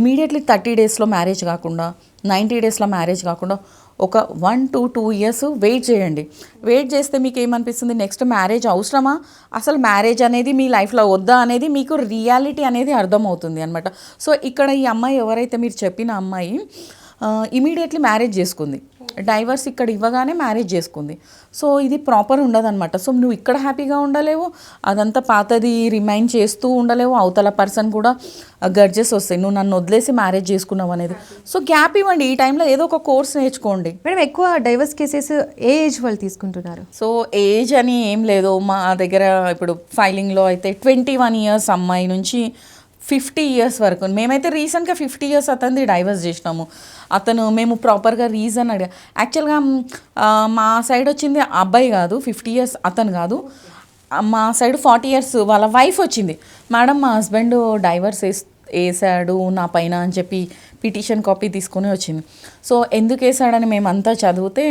ఇమీడియట్లీ 30 daysలో మ్యారేజ్ కాకుండా 90 daysలో మ్యారేజ్ కాకుండా ఒక 1 to 2 years వెయిట్ చేయండి. వెయిట్ చేస్తే మీకు ఏమనిపిస్తుంది, నెక్స్ట్ మ్యారేజ్ అవసరమా, అసలు మ్యారేజ్ అనేది మీ లైఫ్లో వద్దా అనేది మీకు రియాలిటీ అనేది అర్థమవుతుంది అనమాట. సో ఇక్కడ ఈ అమ్మాయి ఎవరైతే మీరు చెప్పిన అమ్మాయి ఇమీడియట్లీ మ్యారేజ్ చేసుకుంది, డైవర్స్ ఇక్కడ ఇవ్వగానే మ్యారేజ్ చేసుకుంది. సో ఇది ప్రాపర్ ఉండదన్నమాట. సో నువ్వు ఇక్కడ హ్యాపీగా ఉండలేవు, అదంతా పాతది రిమైండ్ చేస్తూ ఉండలేవు, అవతల పర్సన్ కూడా గర్జెస్ వస్తాయి, నువ్వు నన్ను వదిలేసి మ్యారేజ్ చేసుకున్నావు అనేది. సో గ్యాప్ ఇవ్వండి, ఈ టైంలో ఏదో ఒక కోర్స్ నేర్చుకోండి. మేడం ఎక్కువ డైవర్స్ కేసెస్ ఏ ఏజ్ వాళ్ళు తీసుకుంటున్నారు? సో ఏజ్ అని ఏం లేదు, మా దగ్గర ఇప్పుడు ఫైలింగ్లో అయితే 21 years అమ్మాయి నుంచి 50 years వరకు. మేమైతే రీసెంట్గా 50 years అతనిది డైవర్స్ చేసినాము. అతను మేము ప్రాపర్గా రీజన్ అడిగా, యాక్చువల్గా మా సైడ్ వచ్చింది అబ్బాయి కాదు, 50 years అతను కాదు, మా సైడ్ 40 years వాళ్ళ వైఫ్ వచ్చింది. మేడం మా హస్బెండ్ డైవర్స్ వేసాడు నా పైన అని చెప్పి పిటిషన్ కాపీ తీసుకొని వచ్చింది. సో ఎందుకు వేసాడని మేమంతా చదివితే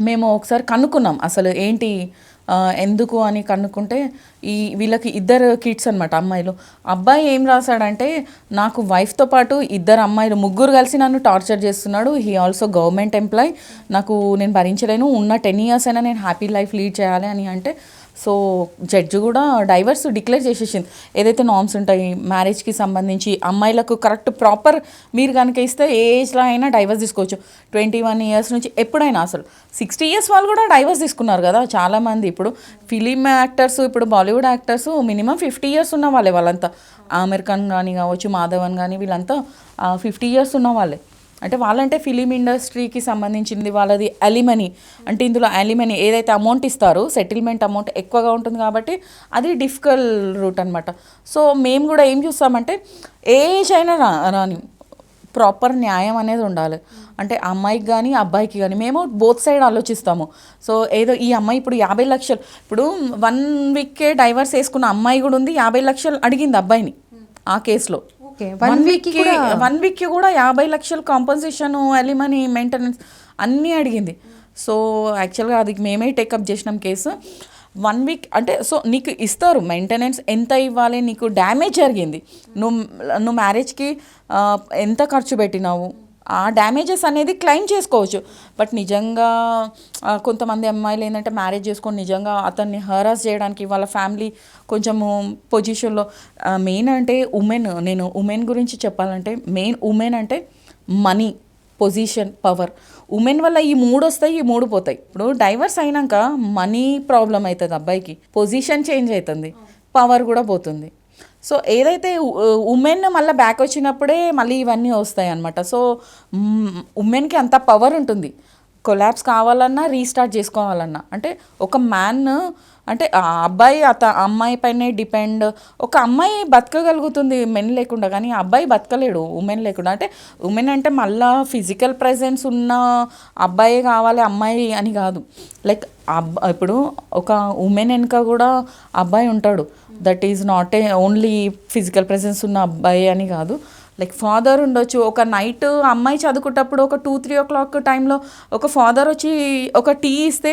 మేము ఒకసారి కనుక్కున్నాం అసలు ఏంటి ఎందుకు అని కనుక్కుంటే, వీళ్ళకి 2 kids అనమాట, అమ్మాయిలు. అబ్బాయి ఏం రాశాడంటే, నాకు వైఫ్తో పాటు 2 అమ్మాయిలు, 3 కలిసి నన్ను టార్చర్ చేస్తున్నాడు, హీ ఆల్సో గవర్నమెంట్ ఎంప్లాయ్, నేను భరించలేను, ఉన్న 10 years అయినా నేను హ్యాపీ లైఫ్ లీడ్ చేయాలి అని అంటే. సో జడ్జి కూడా డైవర్స్ డిక్లేర్ చేసేసింది. ఏదైతే నార్మ్స్ ఉంటాయి మ్యారేజ్కి సంబంధించి అమ్మాయిలకు కరెక్ట్ ప్రాపర్ మీరు కనుక ఇస్తే ఏ ఏజ్లో అయినా డైవర్స్ తీసుకోవచ్చు. 21 years నుంచి ఎప్పుడైనా, అసలు 60 years వాళ్ళు కూడా డైవర్స్ తీసుకున్నారు కదా చాలామంది. ఇప్పుడు ఫిలిం యాక్టర్స్, ఇప్పుడు బాలీవుడ్ యాక్టర్స్ మినిమం 50 years ఉన్న వాళ్ళే, వాళ్ళంతా ఆమిర్ ఖాన్ కానీ కావచ్చు, మాధవన్ కానీ, వీళ్ళంతా 50 years ఉన్న వాళ్ళే. అంటే వాళ్ళంటే ఫిలిం ఇండస్ట్రీకి సంబంధించింది, వాళ్ళది అలిమనీ, అంటే ఇందులో అలిమనీ ఏదైతే అమౌంట్ ఇస్తారో సెటిల్మెంట్ అమౌంట్ ఎక్కువగా ఉంటుంది కాబట్టి అది డిఫికల్ట్ రూట్ అనమాట. సో మేము కూడా ఏం చూస్తామంటే, ఏజ్ అయినా రాని ప్రాపర్ న్యాయం అనేది ఉండాలి. అంటే అమ్మాయికి కానీ అబ్బాయికి కానీ మేము బోత్ సైడ్ ఆలోచిస్తాము. సో ఏదో ఈ అమ్మాయి ఇప్పుడు 50 లక్షలు, ఇప్పుడు 1 weekకే డైవర్స్ వేసుకున్న అమ్మాయి కూడా ఉంది, 50 లక్షలు అడిగింది అబ్బాయిని ఆ కేసులో. 1 weekకి కూడా 50 లక్షలు కాంపన్సేషన్, అలిమనీ, మెయింటెనెన్స్ అన్నీ అడిగింది. సో యాక్చువల్గా అది మేమే టేకప్ చేసినాం కేసు. 1 week అంటే, సో నీకు ఇస్తారు మెయింటెనెన్స్ ఎంత ఇవ్వాలి, నీకు డ్యామేజ్ జరిగింది, నువ్వు మ్యారేజ్కి ఎంత ఖర్చు పెట్టినావు, ఆ డ్యామేజెస్ అనేది క్లెయిమ్ చేసుకోవచ్చు. బట్ నిజంగా కొంతమంది అమ్మాయిలు ఏంటంటే మ్యారేజ్ చేసుకొని నిజంగా అతన్ని హరాస్ చేయడానికి వాళ్ళ ఫ్యామిలీ కొంచెము పొజిషన్లో, మెయిన్ అంటే నేను ఉమెన్ గురించి చెప్పాలంటే, మెయిన్ ఉమెన్ అంటే మనీ, పొజిషన్, పవర్. ఉమెన్ వల్ల ఈ 3 వస్తాయి, ఈ 3 పోతాయి. ఇప్పుడు డైవర్స్ అయినాక మనీ ప్రాబ్లం అవుతుంది అబ్బాయికి, పొజిషన్ చేంజ్ అవుతుంది, పవర్ కూడా పోతుంది. సో ఏదైతే ఉమెన్ మళ్ళీ బ్యాక్ వచ్చినప్పుడే మళ్ళీ ఇవన్నీ వస్తాయి అన్నమాట. సో ఉమెన్కి అంత పవర్ ఉంటుంది, కొలాప్స్ కావాలన్నా రీస్టార్ట్ చేసుకోవాలన్నా. అంటే ఒక మ్యాన్ అంటే ఆ అబ్బాయి అమ్మాయి పైనే డిపెండ్. ఒక అమ్మాయి బతకగలుగుతుంది మెన్ లేకుండా, కానీ అబ్బాయి బతకలేడు ఉమెన్ లేకుండా. అంటే ఉమెన్ అంటే మళ్ళీ ఫిజికల్ ప్రెజెన్స్ ఉన్న అబ్బాయి కావాలి, అమ్మాయి అని కాదు. లైక్ ఇప్పుడు ఒక ఉమెన్ వెనుక కూడా అబ్బాయి ఉంటాడు, that is not a only physical presence ఉన్న అబ్బాయి అని కాదు. లైక్ ఫాదర్ ఉండొచ్చు, ఒక నైట్ అమ్మాయి చదువుకునేటప్పుడు ఒక 2-3 o'clock టైంలో ఒక ఫాదర్ వచ్చి ఒక టీ ఇస్తే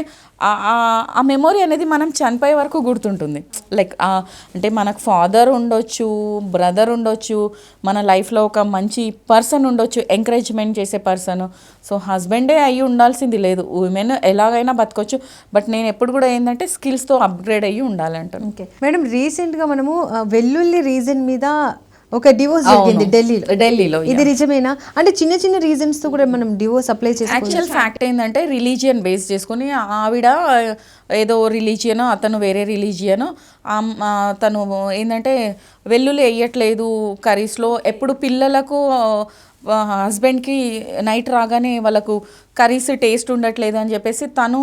ఆ మెమొరీ అనేది మనం చనిపోయే వరకు గుర్తుంటుంది. లైక్ అంటే మనకు ఫాదర్ ఉండొచ్చు, బ్రదర్ ఉండొచ్చు, మన లైఫ్లో ఒక మంచి పర్సన్ ఉండొచ్చు, ఎంకరేజ్మెంట్ చేసే పర్సన్. సో హస్బెండే అయ్యి ఉండాల్సింది లేదు, ఉమెన్ ఎలాగైనా బతకొచ్చు. బట్ నేను ఎప్పుడు కూడా ఏంటంటే స్కిల్స్తో అప్గ్రేడ్ అయ్యి ఉండాలంటాను. ఓకే మేడం, రీసెంట్గా మనము వెల్లుల్లి రీజన్ మీద ఒక డివోర్స్ జరిగింది ఢిల్లీలో. ఇది నిజమేనా? అంటే చిన్న చిన్న రీజన్స్ తో కూడా మనం డివోర్స్ అప్లై చేసుకోవచ్చు. యాక్చువల్ ఫ్యాక్ట్ ఏంటంటే రిలీజియన్ బేస్ చేసుకుని ఆవిడ ఏదో రిలీజియన్, అతను వేరే రిలీజియన్, తను ఏంటంటే వెల్లుల్లి వేయట్లేదు కర్రీస్లో, ఎప్పుడు పిల్లలకు హస్బెండ్కి నైట్ రాగానే వాళ్ళకు కర్రీస్ టేస్ట్ ఉండట్లేదు అని చెప్పేసి తను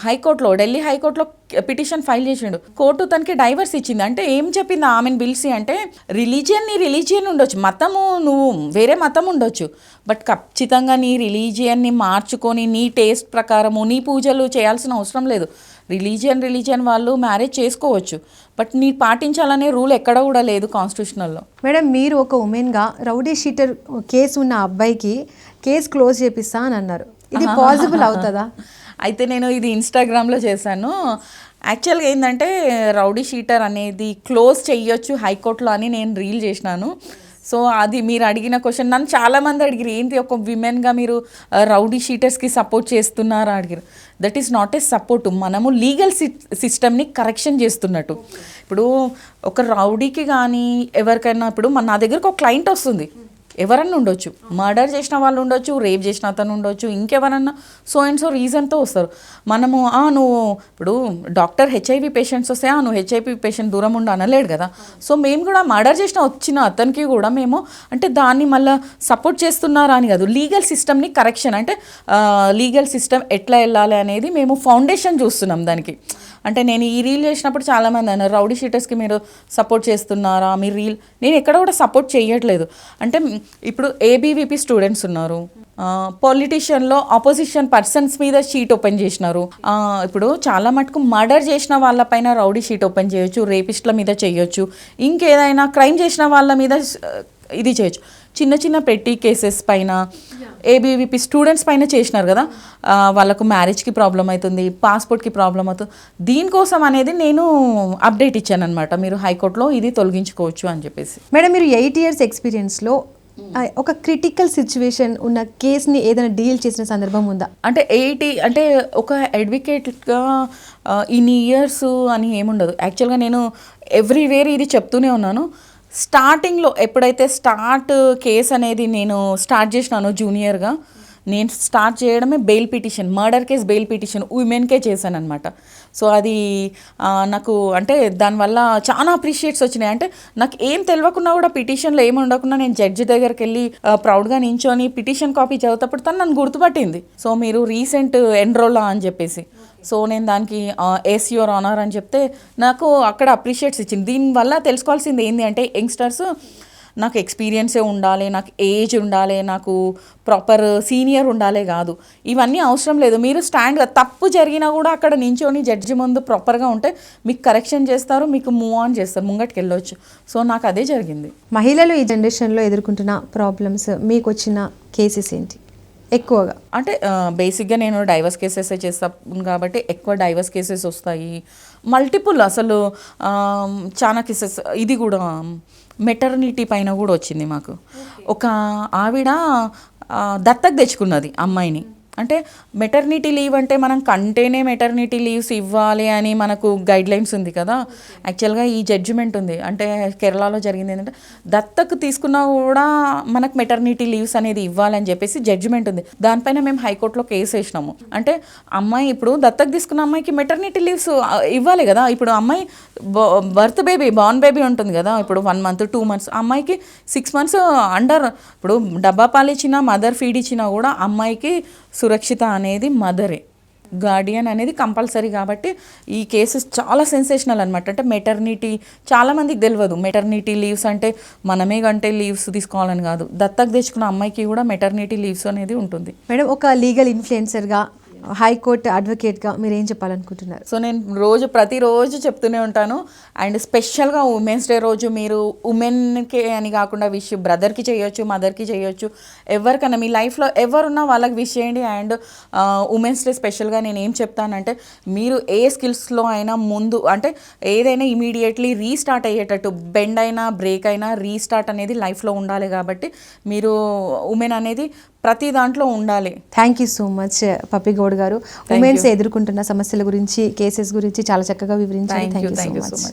హైకోర్టులో, ఢిల్లీ హైకోర్టులో పిటిషన్ ఫైల్ చేసిండు. కోర్టు తనకి డైవర్స్ ఇచ్చింది. అంటే ఏం చెప్పింది ఆమెను పిలిచి అంటే, రిలీజియన్ ఉండొచ్చు, మతము నువ్వు వేరే మతం ఉండొచ్చు, బట్ ఖచ్చితంగా నీ రిలీజియన్ని మార్చుకొని నీ టేస్ట్ ప్రకారము నీ పూజలు చేయాల్సిన అవసరం లేదు. రిలీజియన్ వాళ్ళు మ్యారేజ్ చేసుకోవచ్చు, బట్ నీ పాటించాలనే రూల్ ఎక్కడ కూడా లేదు కాన్స్టిట్యూషనల్లో. మేడం, మీరు ఒక ఉమెన్గా రౌడీ షీటర్ కేసు ఉన్న అబ్బాయికి కేసు క్లోజ్ చేపిస్తా అని అన్నారు. ఇది పాసిబుల్ అవుతుందా? అయితే నేను ఇది ఇన్స్టాగ్రామ్లో చేశాను. యాక్చువల్గా ఏంటంటే రౌడీ షీటర్ అనేది క్లోజ్ చెయ్యొచ్చు హైకోర్టులో అని నేను రీల్ చేసినాను. సో అది మీరు అడిగిన క్వశ్చన్ నన్ను చాలామంది అడిగారు, ఏంటి ఒక విమెన్గా మీరు రౌడీ షీటర్స్కి సపోర్ట్ చేస్తున్నారా అడిగారు. That is not a support, మనము లీగల్ సిస్టమ్ని కరెక్షన్ చేస్తున్నట్టు. ఇప్పుడు ఒక రౌడీకి కానీ ఎవరికైనా, ఇప్పుడు నా దగ్గరకు ఒక క్లయింట్ వస్తుంది, ఎవరన్నా ఉండొచ్చు, మర్డర్ చేసిన వాళ్ళు ఉండొచ్చు, రేప్ చేసిన అతను ఉండొచ్చు, ఇంకెవరన్నా సో అండ్ సో రీజన్తో వస్తారు. మనము నువ్వు ఇప్పుడు డాక్టర్ హెచ్ఐవి పేషెంట్స్ వస్తే నువ్వు హెచ్ఐవి పేషెంట్ దూరం ఉండి అనలేడు కదా. సో మేము కూడా మర్డర్ చేసిన వచ్చిన అతనికి కూడా మేము అంటే దాన్ని మళ్ళీ సపోర్ట్ చేస్తున్నారా అని కాదు, లీగల్ సిస్టమ్ని కరెక్షన్ అంటే లీగల్ సిస్టమ్ ఎట్లా వెళ్ళాలి అనేది మేము ఫౌండేషన్ చూస్తున్నాం దానికి. అంటే నేను ఈ రీల్ చేసినప్పుడు చాలామంది అన్నారు, రౌడీ షీటర్స్కి మీరు సపోర్ట్ చేస్తున్నారా, మీరు రీల్, నేను ఎక్కడ కూడా సపోర్ట్ చేయట్లేదు. అంటే ఇప్పుడు ఏబీవీపీ స్టూడెంట్స్ ఉన్నారు, పొలిటీషియన్లో ఆపోజిషన్ పర్సన్స్ మీద షీట్ ఓపెన్ చేసినారు. ఇప్పుడు చాలా మటుకు మర్డర్ చేసిన వాళ్ళపైన రౌడీ షీట్ ఓపెన్ చేయొచ్చు, రేపిస్ట్ల మీద చేయొచ్చు, ఇంకేదైనా క్రైమ్ చేసిన వాళ్ళ మీద ఇది చేయొచ్చు. చిన్న చిన్న పెట్టి కేసెస్ పైన ఏబీవీపీ స్టూడెంట్స్ పైన చేసినారు కదా, వాళ్ళకు మ్యారేజ్కి ప్రాబ్లం అవుతుంది, పాస్పోర్ట్కి ప్రాబ్లం అవుతుంది, దీనికోసం అనేది నేను అప్డేట్ ఇచ్చాను అనమాట, మీరు హైకోర్టులో ఇది తొలగించుకోవచ్చు అని చెప్పేసి. మేడం, మీరు 8 years ఎక్స్పీరియన్స్లో ఒక క్రిటికల్ సిచ్యువేషన్ ఉన్న కేసుని ఏదైనా డీల్ చేసిన సందర్భం ఉందా? అంటే ఒక అడ్వకేట్గా ఇన్ని ఇయర్స్ అని ఏముండదు. యాక్చువల్గా నేను ఎవ్రీవేర్ ఇది చెప్తూనే ఉన్నాను. స్టార్టింగ్లో ఎప్పుడైతే కేస్ అనేది నేను స్టార్ట్ చేసినానో జూనియర్గా, నేను స్టార్ట్ చేయడమే bail petition, murder case bail petition ఉమెన్కే చేశాను అనమాట. సో అది నాకు అంటే దానివల్ల చాలా అప్రిషియేట్స్ వచ్చినాయి. అంటే నాకు ఏం తెలియకుండా కూడా పిటిషన్లో ఏమి ఉండకుండా నేను జడ్జి దగ్గరికి వెళ్ళి ప్రౌడ్గా నించొని పిటిషన్ కాపీ చదువుతప్పుడు తను నన్ను గుర్తుపట్టింది. సో మీరు రీసెంట్ ఎన్రోలా అని చెప్పేసి, సో నేను దానికి ఎస్ యువర్ ఆనర్ అని చెప్తే నాకు అక్కడ అప్రిషియేట్స్ ఇచ్చింది. దీనివల్ల తెలుసుకోవాల్సింది ఏంటి అంటే, యంగ్స్టర్స్ నాకు ఎక్స్పీరియన్సే ఉండాలి, నాకు ఏజ్ ఉండాలి, నాకు ప్రాపర్ సీనియర్ ఉండాలి కాదు, ఇవన్నీ అవసరం లేదు. మీరు స్టాండ్గా తప్పు జరిగినా కూడా అక్కడ నించొని జడ్జి ముందు ప్రాపర్గా ఉంటే మీకు కరెక్షన్ చేస్తారు, మీకు మూవ్ ఆన్ చేస్తారు, ముంగటికి వెళ్ళొచ్చు. సో నాకు అదే జరిగింది. మహిళలు ఈ జనరేషన్లో ఎదుర్కొంటున్న ప్రాబ్లమ్స్, మీకు వచ్చిన కేసెస్ ఏంటి ఎక్కువగా? అంటే బేసిక్గా నేను డైవర్స్ కేసెస్ చేస్తాను కాబట్టి ఎక్కువ డైవర్స్ కేసెస్ వస్తాయి. మల్టిపుల్ అసలు చాలా కేసెస్. ఇది కూడా మెటర్నిటీ పైన కూడా వచ్చింది మాకు. ఒక ఆవిడ దత్తకు తెచ్చుకున్నది అమ్మాయిని. అంటే మెటర్నిటీ లీవ్ అంటే మనం కంటేనే మెటర్నిటీ లీవ్స్ ఇవ్వాలి అని మనకు గైడ్లైన్స్ ఉంది కదా. యాక్చువల్గా ఈ జడ్జిమెంట్ ఉంది, అంటే కేరళలో జరిగింది ఏంటంటే దత్తకు తీసుకున్నా కూడా మనకు మెటర్నిటీ లీవ్స్ అనేది ఇవ్వాలని చెప్పేసి జడ్జిమెంట్ ఉంది. దానిపైన మేము హైకోర్టులో కేసు వేసినాము. అంటే అమ్మాయి ఇప్పుడు దత్తకు తీసుకున్న అమ్మాయికి మెటర్నిటీ లీవ్స్ ఇవ్వాలి కదా. ఇప్పుడు అమ్మాయి బార్న్ బేబీ ఉంటుంది కదా, ఇప్పుడు 1 month 2 months, అమ్మాయికి 6 months అండర్, ఇప్పుడు డబ్బా పాలు ఇచ్చినా మదర్ ఫీడ్ ఇచ్చినా కూడా అమ్మాయికి సురక్షిత అనేది మదరే, గార్డియన్ అనేది కంపల్సరీ. కాబట్టి ఈ కేసెస్ చాలా సెన్సేషనల్ అనమాట. అంటే మెటర్నిటీ చాలామందికి తెలియదు, మెటర్నిటీ లీవ్స్ అంటే మనమే గంటే లీవ్స్ తీసుకోవాలని కాదు, దత్తకు తెచ్చుకున్న అమ్మాయికి కూడా మెటర్నిటీ లీవ్స్ అనేది ఉంటుంది. మేడం, ఒక లీగల్ ఇన్ఫ్లుయెన్సర్గా హైకోర్టు అడ్వకేట్గా మీరు ఏం చెప్పాలనుకుంటున్నారు? సో నేను ప్రతిరోజు చెప్తూనే ఉంటాను. అండ్ స్పెషల్గా ఉమెన్స్ డే రోజు మీరు ఉమెన్కి అని కాకుండా విష్ బ్రదర్కి చేయొచ్చు, మదర్కి చేయొచ్చు, ఎవరికైనా మీ లైఫ్లో ఎవరున్నా వాళ్ళకి విష్ చేయండి. అండ్ ఉమెన్స్ డే స్పెషల్గా నేను ఏం చెప్తానంటే, మీరు ఏ స్కిల్స్లో అయినా ముందు అంటే ఏదైనా ఇమీడియట్లీ రీస్టార్ట్ అయ్యేటట్టు, బెండ్ అయినా బ్రేక్ అయినా రీస్టార్ట్ అనేది లైఫ్లో ఉండాలి. కాబట్టి మీరు ఉమెన్ అనేది ప్రతి దాంట్లో ఉండాలి. థ్యాంక్ యూ సో మచ్ పప్పి గౌడ్ గారు. ఉమెన్స్ ఎదుర్కొంటున్న సమస్యల గురించి, కేసెస్ గురించి చాలా చక్కగా వివరించారు. Thank you so much.